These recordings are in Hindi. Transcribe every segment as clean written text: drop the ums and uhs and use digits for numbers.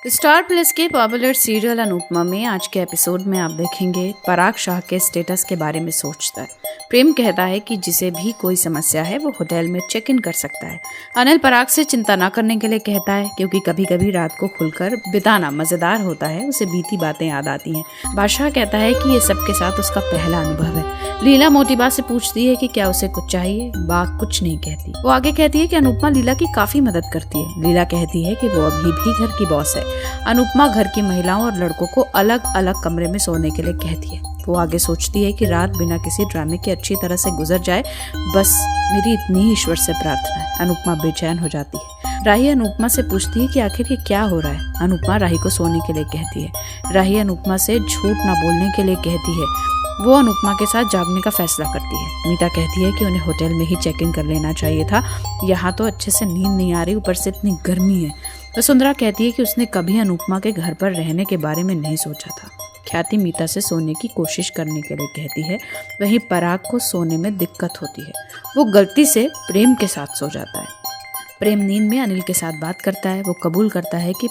स्टार प्लस के पॉपुलर सीरियल अनुपमा में आज के एपिसोड में आप देखेंगे पराग शाह के स्टेटस के बारे में सोचता है। प्रेम कहता है कि जिसे भी कोई समस्या है वो होटल में चेक इन कर सकता है। अनिल पराग से चिंता न करने के लिए कहता है क्योंकि कभी कभी रात को खुलकर बिताना मजेदार होता है, उसे बीती बातें याद आती हैं। बादशाह कहता है कि ये सबके साथ उसका पहला अनुभव है। लीला मोटी बा से पूछती है कि क्या उसे कुछ चाहिए। बा कुछ नहीं कहती। वो आगे कहती है कि अनुपमा लीला की काफी मदद करती है। लीला कहती है कि वो अभी भी घर की बॉस है। अनुपमा घर की महिलाओं और लड़कों को अलग अलग कमरे में सोने के लिए कहती है। वो आगे सोचती है कि रात बिना किसी ड्रामे के अच्छी तरह से गुजर जाए, बस मेरी इतनी ही ईश्वर से प्रार्थना है। अनुपमा बेचैन हो जाती है। राही अनुपमा से पूछती है कि आखिर ये क्या हो रहा है। अनुपमा राही को सोने के लिए कहती है। राही अनुपमा से झूठ ना बोलने के लिए कहती है। वो अनुपमा के साथ जागने का फैसला करती है। मीता कहती है कि उन्हें होटल में ही चेक इन कर लेना चाहिए था, यहाँ तो अच्छे से नींद नहीं आ रही, ऊपर से इतनी गर्मी है। वसुंधरा कहती है कि उसने कभी अनुपमा के घर पर रहने के बारे में नहीं सोचा था। ख्याति मीता से सोने की कोशिश करने के लिए कहती है। वहीं पराग को सोने में दिक्कत होती है। वो गलती से प्रेम के साथ सो जाता है। प्रेम नींद में अनिल के साथ बात करता है। वो कबूल करता है कि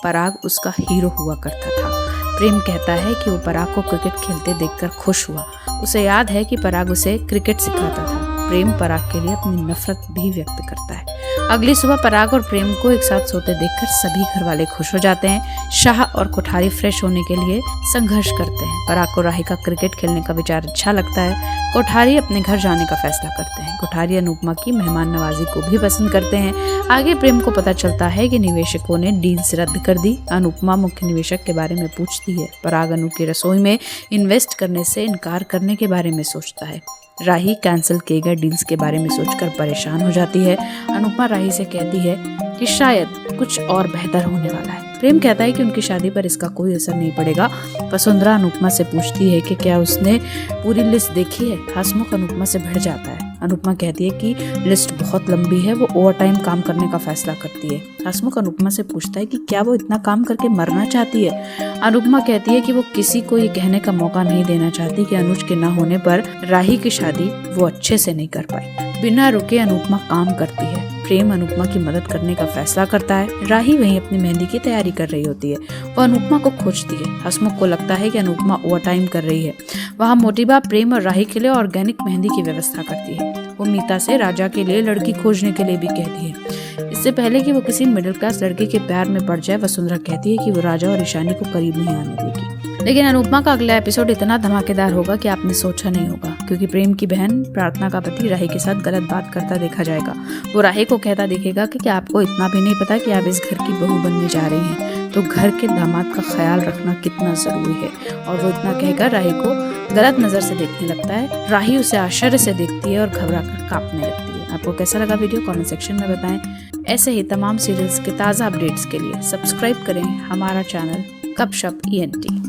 पराग उसका हीरो हुआ करता था। प्रेम कहता है कि वो पराग को क्रिकेट खेलते देखकर खुश हुआ। उसे याद है कि पराग उसे क्रिकेट सिखाता था। प्रेम पराग के लिए अपनी नफरत भी व्यक्त करता है। अगली सुबह पराग और प्रेम को एक साथ सोते देखकर सभी घर वाले खुश हो जाते हैं। शाह और कोठारी फ्रेश होने के लिए संघर्ष करते हैं। पराग को राही का क्रिकेट खेलने का विचार अच्छा लगता है। कोठारी अपने घर जाने का फैसला करते हैं। कोठारी अनुपमा की मेहमान नवाजी को भी पसंद करते हैं। आगे प्रेम को पता चलता है कि निवेशकों ने डील्स रद्द कर दी। अनुपमा मुख्य निवेशक के बारे में पूछती है। पराग अनु की रसोई में इन्वेस्ट करने से इनकार करने के बारे में सोचता है। राही कैंसिल किए गए डील्स के बारे में सोचकर परेशान हो जाती है। अनुपमा राही से कहती है कि शायद कुछ और बेहतर होने वाला है। प्रेम कहता है कि उनकी शादी पर इसका कोई असर नहीं पड़ेगा। वसुंधरा अनुपमा से पूछती है कि क्या उसने पूरी लिस्ट देखी है। हसमुख अनुपमा से भिड़ जाता है। अनुपमा कहती है कि लिस्ट बहुत लंबी है। वो ओवर टाइम काम करने का फैसला करती है। हसमुख अनुपमा से पूछता है कि क्या वो इतना काम करके मरना चाहती है। अनुपमा कहती है कि वो किसी को ये कहने का मौका नहीं देना चाहती कि अनुज के न होने पर राही की शादी वो अच्छे से नहीं कर पाई। बिना रुके अनुपमा काम करती है। प्रेम अनुपमा की मदद करने का फैसला करता है। राही वहीं अपनी मेहंदी की तैयारी कर रही होती है। वो अनुपमा को खोजती है। हसमुख को लगता है कि अनुपमा ओवर टाइम कर रही है। वहाँ मोटिबा प्रेम और राही के लिए ऑर्गेनिक मेहंदी की व्यवस्था करती है। वो मीता से राजा के लिए लड़की खोजने के लिए भी कहती है। इससे पहले कि वो किसी मिडिल क्लास लड़के के प्यार में पड़ जाए, वसुंधरा कहती है कि वो राजा और ईशानी को करीब नहीं आने देगी। लेकिन अनुपमा का अगला एपिसोड इतना धमाकेदार होगा कि आपने सोचा नहीं होगा, क्योंकि प्रेम की बहन प्रार्थना का पति राही के साथ गलत बात करता देखा जाएगा। वो राही को कहता दिखेगा कि क्या आपको इतना भी नहीं पता कि आप इस घर की बहू बनने जा रही हैं, तो घर के दामाद का ख्याल रखना कितना जरूरी है। और वो इतना कहकर राही को गलत नजर से देखने लगता है। राही उसे आश्चर्य से देखती है और घबरा कर कांपने लगती है। आपको कैसा लगा वीडियो कमेंट सेक्शन में बताएं। ऐसे ही तमाम सीरियल्स के ताज़ा अपडेट्स के लिए सब्सक्राइब करें हमारा चैनल गपशप ENT।